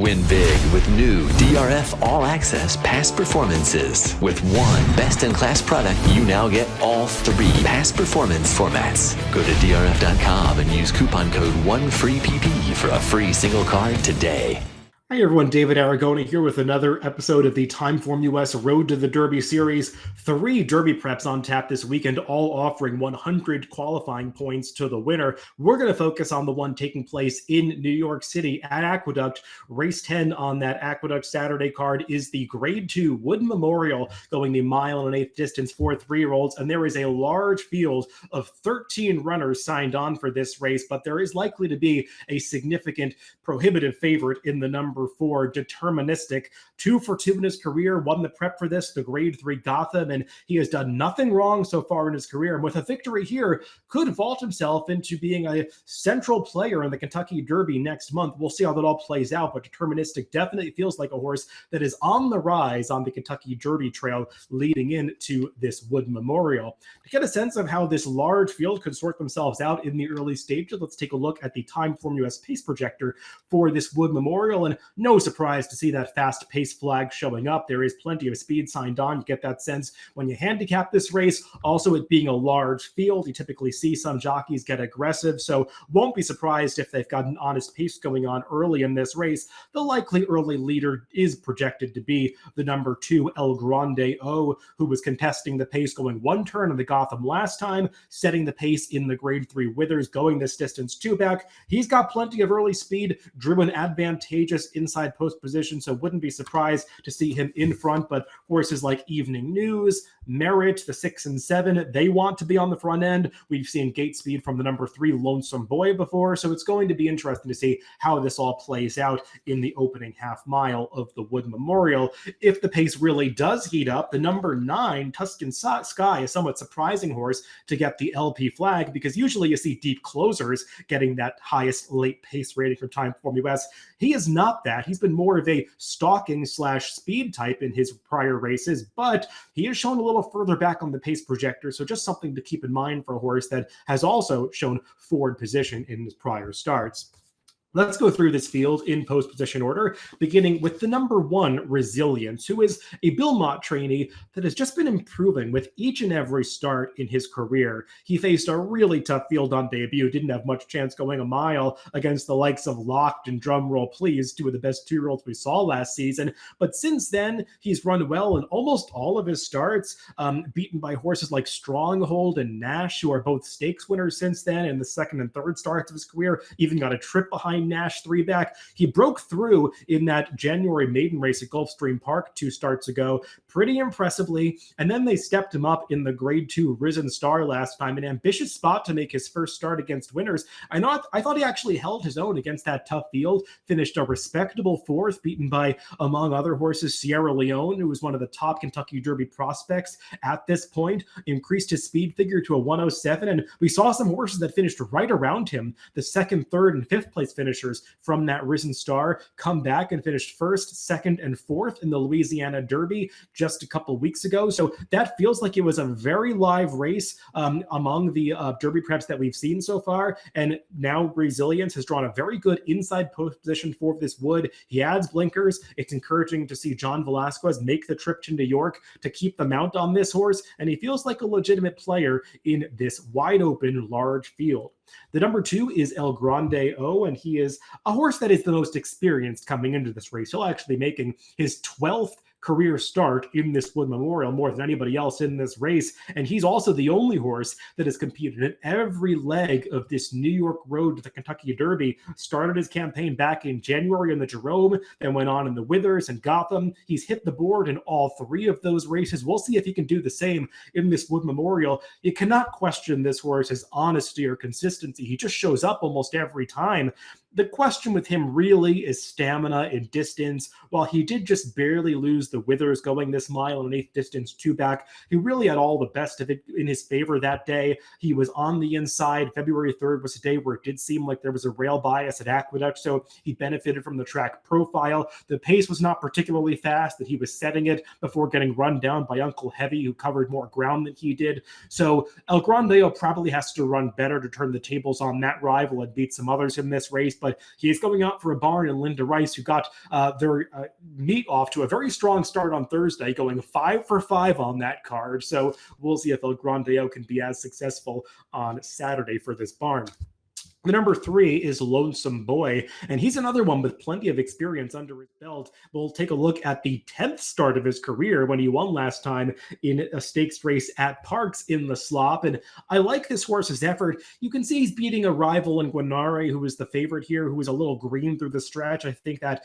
Win big with new DRF All Access past performances. With one best-in-class product, you now get all 3 past performance formats. Go to DRF.com and use coupon code 1FREEPP for a free single card today. Hi everyone, David Aragona here with another episode of the TimeformUS Road to the Derby series. 3 Derby preps on tap this weekend, all offering 100 qualifying points to the winner. We're going to focus on the one taking place in New York City at Aqueduct. Race 10 on that Aqueduct Saturday card is the Grade 2 Wood Memorial, going the 1 1/8 distance for 3-year-olds. And there is a large field of 13 runners signed on for this race, but there is likely to be a significant prohibitive favorite in the number 4 Deterministic. 2 for 2 in his career, won the prep for this, the Grade 3 Gotham, and he has done nothing wrong so far in his career. And with a victory here, could vault himself into being a central player in the Kentucky Derby next month. We'll see how that all plays out, but Deterministic definitely feels like a horse that is on the rise on the Kentucky Derby trail leading into this Wood Memorial. To get a sense of how this large field could sort themselves out in the early stages, let's take a look at the TimeformUS pace projector for this Wood Memorial. And no surprise to see that fast pace flag showing up. There is plenty of speed signed on. You get that sense when you handicap this race. Also, it being a large field, you typically see some jockeys get aggressive, so won't be surprised if they've got an honest pace going on early in this race. The likely early leader is projected to be the number 2 El Grande O, who was contesting the pace going 1 turn in the Gotham last time, setting the pace in the Grade 3 Withers, going this distance 2 back. He's got plenty of early speed, drew an advantageous inside post position, so wouldn't be surprised to see him in front. But horses like Evening News, Merit, the 6 and 7, they want to be on the front end. We've seen gate speed from the number 3 Lonesome Boy before, so it's going to be interesting to see how this all plays out in the opening half mile of the Wood Memorial. If the pace really does heat up, the number 9 Tuscan Sky, a somewhat surprising horse to get the LP flag, because usually you see deep closers getting that highest late pace rating from TimeformUS. He is not that. He's been more of a stalking / speed type in his prior races, but he is shown a little further back on the pace projector, so just something to keep in mind for a horse that has also shown forward position in his prior starts. Let's go through this field in post position order, beginning with the number 1, Resilience, who is a Bill Mott trainee that has just been improving with each and every start in his career. He faced a really tough field on debut, didn't have much chance going a mile against the likes of Locked and Drumroll Please, 2 of the best 2-year-olds we saw last season. But since then, he's run well in almost all of his starts, beaten by horses like Stronghold and Nash, who are both stakes winners since then in the 2nd and 3rd starts of his career, even got a trip behind Nash 3 back. He broke through in that January maiden race at Gulfstream Park 2 starts ago pretty impressively, and then they stepped him up in the Grade 2 Risen Star last time, an ambitious spot to make his first start against winners. I thought he actually held his own against that tough field, finished a respectable 4th, beaten by, among other horses, Sierra Leone, who was one of the top Kentucky Derby prospects at this point, increased his speed figure to a 107, and we saw some horses that finished right around him, the 2nd, 3rd, and 5th place finishers from that Risen Star, come back and finished 1st, 2nd, and 4th in the Louisiana Derby just a couple weeks ago. So that feels like it was a very live race among the Derby preps that we've seen so far. And now Resilience has drawn a very good inside post position for this Wood. He adds blinkers. It's encouraging to see John Velasquez make the trip to New York to keep the mount on this horse. And he feels like a legitimate player in this wide open, large field. The number 2 is El Grande O, and he is a horse that is the most experienced coming into this race. He'll actually making his 12th career start in this Wood Memorial, more than anybody else in this race. And he's also the only horse that has competed in every leg of this New York road to the Kentucky Derby. Started his campaign back in January in the Jerome, then went on in the Withers and Gotham. He's hit the board in all 3 of those races. We'll see if he can do the same in this Wood Memorial. You cannot question this horse's honesty or consistency. He just shows up almost every time. The question with him really is stamina and distance. While he did just barely lose the Withers going this 1 1/8 distance 2 back, he really had all the best of it in his favor that day. He was on the inside. February 3rd was a day where it did seem like there was a rail bias at Aqueduct, so he benefited from the track profile. The pace was not particularly fast, that he was setting it before getting run down by Uncle Heavy, who covered more ground than he did. So El Grandeo probably has to run better to turn the tables on that rival and beat some others in this race. but he is going out for a barn in Linda Rice, who got their meet off to a very strong start on Thursday, going 5 for 5 on that card. So we'll see if El Grandeo can be as successful on Saturday for this barn. The number 3 is Lonesome Boy, and he's another one with plenty of experience under his belt. We'll take a look at the 10th start of his career when he won last time in a stakes race at Parks in the Slop, and I like this horse's effort. You can see he's beating a rival in Guanare, who was the favorite here, who was a little green through the stretch. I think that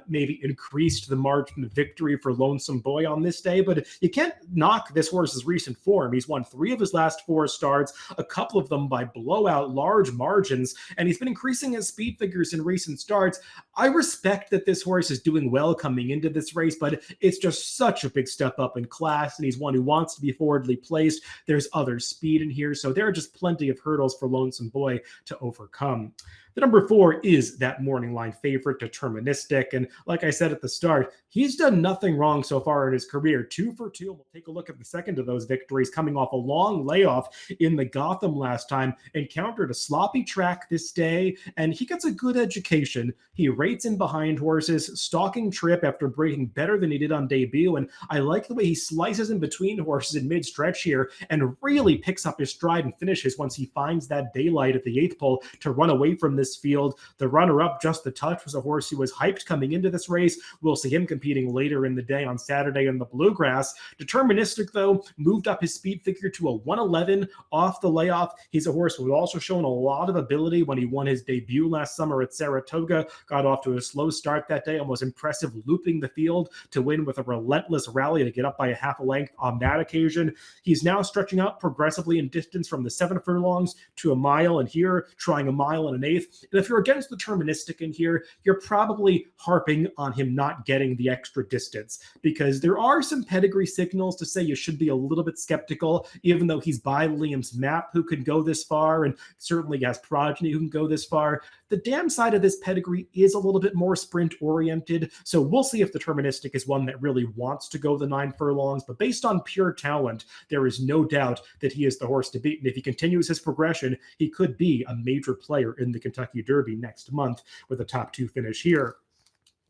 maybe increased the margin of victory for Lonesome Boy on this day, but you can't knock this horse's recent form. He's won 3 of his last 4 starts, a couple of them by blowout large margins, and he's been increasing his speed figures in recent starts. I respect that this horse is doing well coming into this race, but it's just such a big step up in class, and he's one who wants to be forwardly placed. There's other speed in here, so there are just plenty of hurdles for Lonesome Boy to overcome. The number 4 is that morning line favorite, Deterministic. And like I said at the start, he's done nothing wrong so far in his career. 2 for 2. We'll take a look at the second of those victories, coming off a long layoff in the Gotham last time. Encountered a sloppy track this day, and he gets a good education. He rates in behind horses, stalking trip after breaking better than he did on debut. And I like the way he slices in between horses in mid-stretch here and really picks up his stride and finishes once he finds that daylight at the 8th pole to run away from this field. The runner-up, Just the Touch, was a horse who was hyped coming into this race. We'll see him competing later in the day on Saturday in the Bluegrass. Deterministic, though, moved up his speed figure to a 111 off the layoff. He's a horse who had also shown a lot of ability when he won his debut last summer at Saratoga. Got off to a slow start that day, almost impressive, looping the field to win with a relentless rally to get up by a half a length on that occasion. He's now stretching out progressively in distance from the 7 furlongs to a mile, and here trying a mile and an eighth. And if you're against Deterministic in here, you're probably harping on him not getting the extra distance, because there are some pedigree signals to say you should be a little bit skeptical, even though he's by Liam's Map, who could go this far, and certainly has progeny who can go this far. The damn side of this pedigree is a little bit more sprint oriented, so we'll see if Deterministic is one that really wants to go the 9 furlongs, but based on pure talent, there is no doubt that he is the horse to beat, and if he continues his progression, he could be a major player in the Kentucky Derby next month with a top 2 finish here.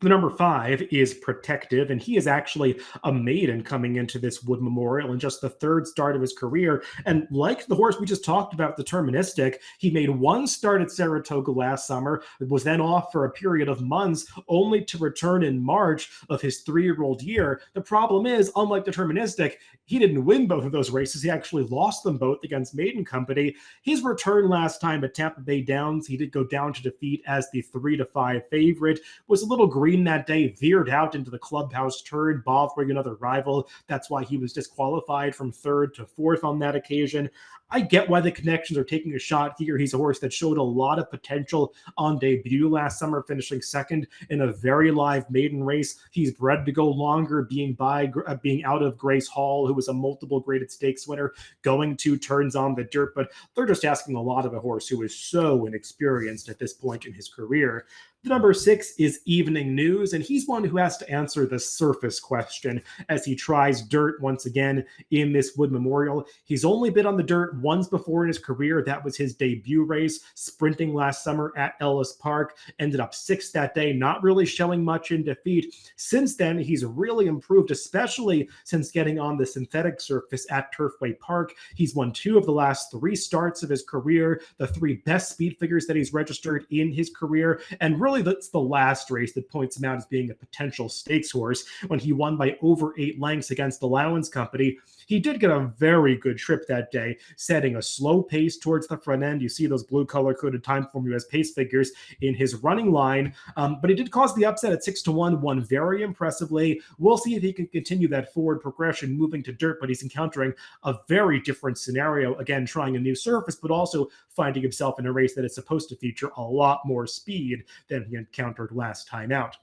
The number 5 is Protective, and he is actually a maiden coming into this Wood Memorial in just the 3rd start of his career. And like the horse we just talked about, Deterministic, he made 1 start at Saratoga last summer, was then off for a period of months, only to return in March of his 3-year-old year. The problem is, unlike Deterministic, he didn't win both of those races. He actually lost them both against Maiden Company. His return last time at Tampa Bay Downs, he did go down to defeat as the 3-5 favorite, was a little green that day, veered out into the clubhouse turn, bothering another rival. That's why he was disqualified from 3rd to 4th on that occasion. I get why the connections are taking a shot here. He's a horse that showed a lot of potential on debut last summer, finishing 2nd in a very live maiden race. He's bred to go longer, being out of Grace Hall, who was a multiple graded stakes winner, going 2 turns on the dirt, but they're just asking a lot of a horse who is so inexperienced at this point in his career. The number 6 is Evening News, and he's one who has to answer the surface question as he tries dirt once again in this Wood Memorial. He's only been on the dirt once before in his career. That was his debut race, sprinting last summer at Ellis Park. Ended up 6th that day, not really showing much in defeat. Since then, he's really improved, especially since getting on the synthetic surface at Turfway Park. He's won 2 of the last 3 starts of his career, the 3 best speed figures that he's registered in his career, and really that's the last race that points him out as being a potential stakes horse when he won by over 8 lengths against Allowance Company. He did get a very good trip that day, setting a slow pace towards the front end. You see those blue color-coded TimeformUS pace figures in his running line, but he did cause the upset at 6-1, won very impressively. We'll see if he can continue that forward progression moving to dirt, but he's encountering a very different scenario, again, trying a new surface, but also finding himself in a race that is supposed to feature a lot more speed than he encountered last time out.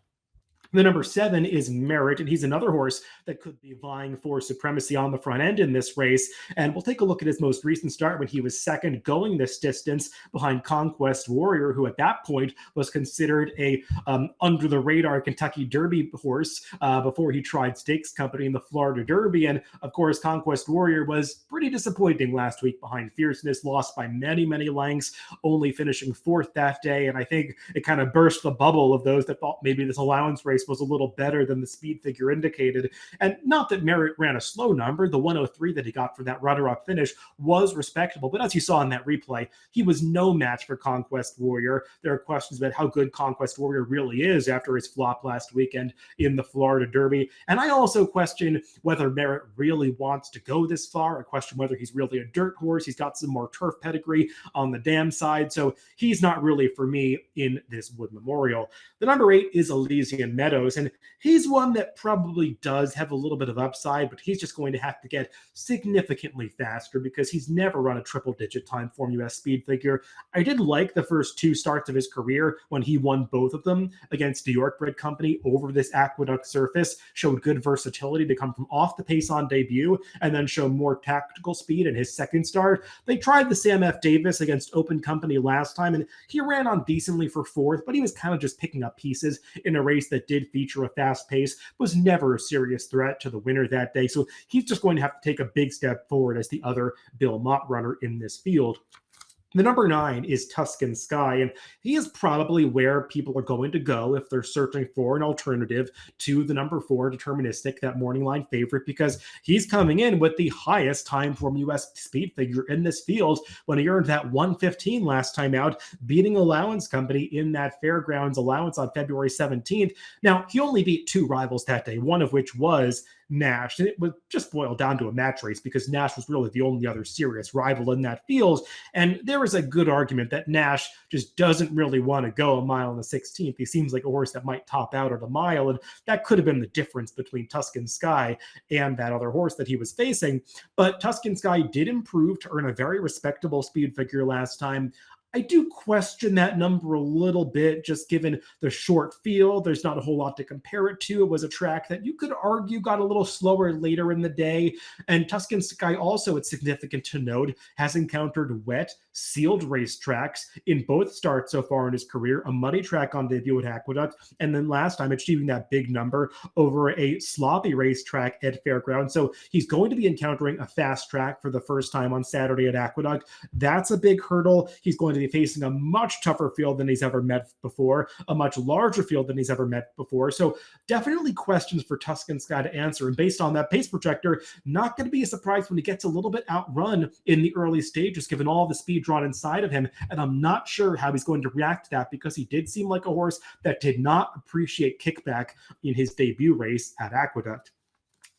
The number 7 is Merit, and he's another horse that could be vying for supremacy on the front end in this race. And we'll take a look at his most recent start when he was second going this distance behind Conquest Warrior, who at that point was considered a under the radar Kentucky Derby horse before he tried Stakes Company in the Florida Derby. And of course, Conquest Warrior was pretty disappointing last week behind Fierceness, lost by many, many lengths, only finishing 4th that day. And I think it kind of burst the bubble of those that thought maybe this allowance race was a little better than the speed figure indicated. And not that Merit ran a slow number. The 103 that he got for that runner-up finish was respectable. But as you saw in that replay, he was no match for Conquest Warrior. There are questions about how good Conquest Warrior really is after his flop last weekend in the Florida Derby. And I also question whether Merit really wants to go this far. I question whether he's really a dirt horse. He's got some more turf pedigree on the dam side. So he's not really for me in this Wood Memorial. The number 8 is Elysian Meadows, and he's one that probably does have a little bit of upside, but he's just going to have to get significantly faster because he's never run a triple-digit TimeformUS speed figure. I did like the first 2 starts of his career when he won both of them against New York bred company over this Aqueduct surface, showed good versatility to come from off the pace on debut and then show more tactical speed in his second start. They tried the Sam F. Davis against Open Company last time, and he ran on decently for 4th, but he was kind of just picking up pieces in a race that did feature a fast pace, was never a serious threat to the winner that day. So he's just going to have to take a big step forward as the other Bill Mott runner in this field. The number 9 is Tuscan Sky, and he is probably where people are going to go if they're searching for an alternative to the number 4 deterministic, that morning line favorite, because he's coming in with the highest TimeformUS speed figure in this field when he earned that 115 last time out, beating Allowance Company in that Fairgrounds allowance on February 17th. Now, he only beat 2 rivals that day, one of which was Nash, and it was just boiled down to a match race because Nash was really the only other serious rival in that field. And there is a good argument that Nash just doesn't really want to go a mile on the 16th. He seems like a horse that might top out at a mile, and that could have been the difference between Tuscan Sky and that other horse that he was facing. But Tuscan Sky did improve to earn a very respectable speed figure last time. I do question that number a little bit, just given the short field. There's not a whole lot to compare it to. It was a track that you could argue got a little slower later in the day. And Tuscan Sky also, it's significant to note, has encountered wet, sealed racetracks in both starts so far in his career, a muddy track on debut at Aqueduct, and then last time achieving that big number over a sloppy racetrack at Fairgrounds. So he's going to be encountering a fast track for the first time on Saturday at Aqueduct. That's a big hurdle. He's going to be facing a much tougher field than he's ever met before, a much larger field than he's ever met before. So definitely questions for Tuscan Sky to answer. And based on that pace projector, not going to be a surprise when he gets a little bit outrun in the early stages, given all the speed drawn inside of him. And I'm not sure how he's going to react to that because he did seem like a horse that did not appreciate kickback in his debut race at Aqueduct.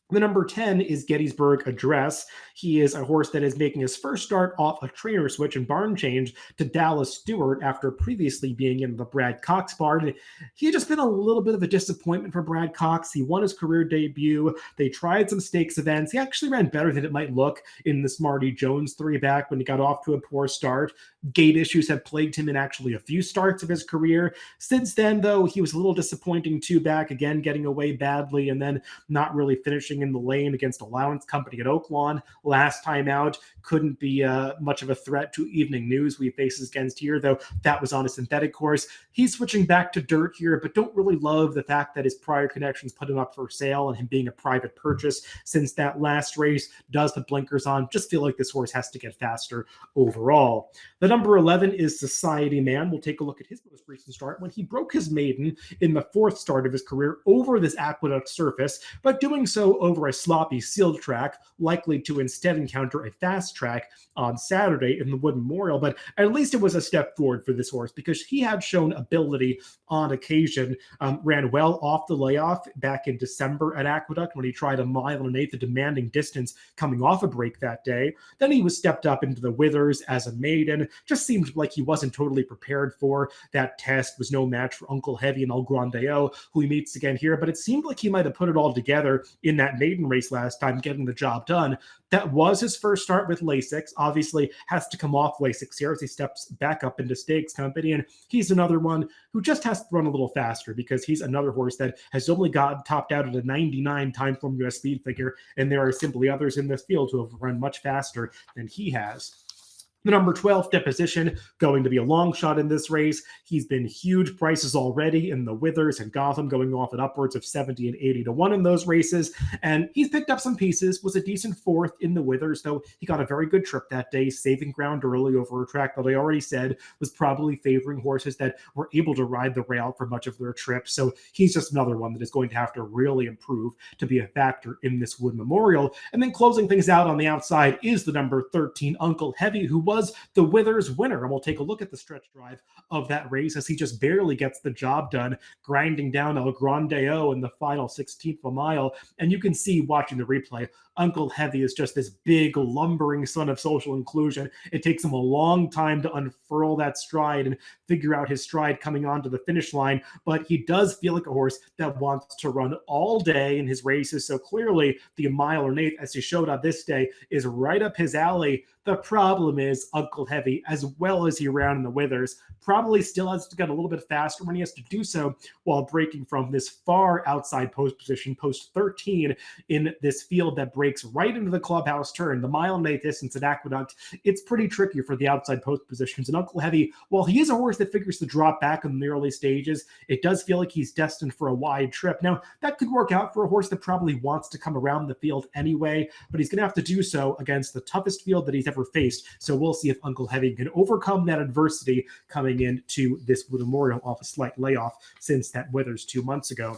The number 10 is Gettysburg Address. He is a horse that is making his first start off a trainer switch and barn change to Dallas Stewart after previously being in the Brad Cox barn. He had just been a little bit of a disappointment for Brad Cox. He won his career debut. They tried some stakes events. He actually ran better than it might look in the Smarty Jones 3-back when he got off to a poor start. Gait issues have plagued him in actually a few starts of his career. Since then, though, he was a little disappointing 2-back, again getting away badly and then not really finishing in the lane against Allowance Company at Oaklawn last time out. Couldn't be much of a threat to Evening News we faces against here, though that was on a synthetic course. He's switching back to dirt here, but don't really love the fact that his prior connections put him up for sale and him being a private purchase since that last race. Does the blinkers on. Just feel like this horse has to get faster overall. The number 11 is Society Man. We'll take a look at his most recent start when he broke his maiden in the 4th start of his career over this Aqueduct surface, but doing so over a sloppy sealed track, likely to instead encounter a fast track on Saturday in the Wood Memorial. But at least it was a step forward for this horse because he had shown ability on occasion, ran well off the layoff back in December at Aqueduct when he tried a mile and an eighth, a demanding distance coming off a break that day. Then he was stepped up into the Withers as a maiden. Just seemed like he wasn't totally prepared for that test, was no match for Uncle Heavy and El Grandeo, who he meets again here, but it seemed like he might have put it all together in that that maiden race last time, getting the job done. That was his first start with Lasix. Obviously, has to come off Lasix here as he steps back up into stakes company. And he's another one who just has to run a little faster because he's another horse that has only gotten topped out at a 99 TimeformUS speed figure. And there are simply others in this field who have run much faster than he has. The number 12, Deposition, going to be a long shot in this race. He's been huge prices already in the Withers and Gotham, going off at upwards of 70 and 80 to 1 in those races. And he's picked up some pieces, was a decent fourth in the Withers, though he got a very good trip that day, saving ground early over a track that I already said was probably favoring horses that were able to ride the rail for much of their trip. So he's just another one that is going to have to really improve to be a factor in this Wood Memorial. And then closing things out on the outside is the number 13, Uncle Heavy, who was the Withers winner. And we'll take a look at the stretch drive of that race as he just barely gets the job done, grinding down El Grandeo in the final 16th of a mile. And you can see watching the replay, Uncle Heavy is just this big lumbering son of social inclusion. It takes him a long time to unfurl that stride and figure out his stride coming onto the finish line, but he does feel like a horse that wants to run all day in his races. So clearly the mile or an eighth, as he showed on this day, is right up his alley. The problem is Uncle Heavy, as well as he ran in the Withers, probably still has to get a little bit faster when he has to do so while breaking from this far outside post position, post 13 in this field that breaks right into the clubhouse turn. The mile and eighth distance at Aqueduct, it's pretty tricky for the outside post positions. And Uncle Heavy, while he is a horse that figures to drop back in the early stages, it does feel like he's destined for a wide trip. Now, that could work out for a horse that probably wants to come around the field anyway, but he's going to have to do so against the toughest field that he's ever faced. So we'll see if Uncle Heavy can overcome that adversity coming into this Memorial off a slight layoff since that Withers 2 months ago.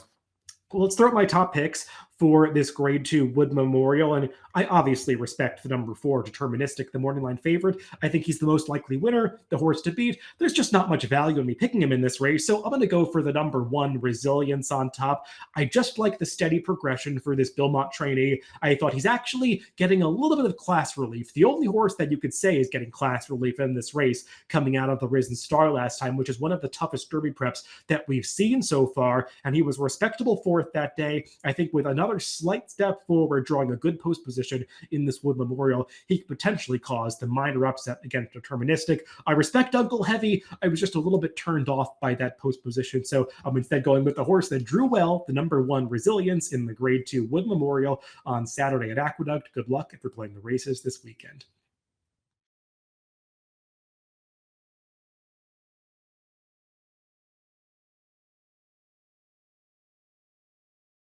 Well, let's throw out my top picks for this grade 2 Wood Memorial, and I obviously respect the number 4, Deterministic, the morning line favorite. I think he's the most likely winner, the horse to beat. There's just not much value in me picking him in this race, so I'm going to go for the number 1, Resilience on top. I just like the steady progression for this Bilmont trainee. I thought he's actually getting a little bit of class relief. The only horse that you could say is getting class relief in this race coming out of the Risen Star last time, which is one of the toughest Derby preps that we've seen so far, and he was a respectable fourth that day. I think with another slight step forward, drawing a good post position in this Wood Memorial, he could potentially cause the minor upset against Deterministic. I respect Uncle Heavy. I was just a little bit turned off by that post position, so I'm instead going with the horse that drew well, the number 1, Resilience, in the grade 2 Wood Memorial on Saturday at Aqueduct. Good luck if you're playing the races this weekend.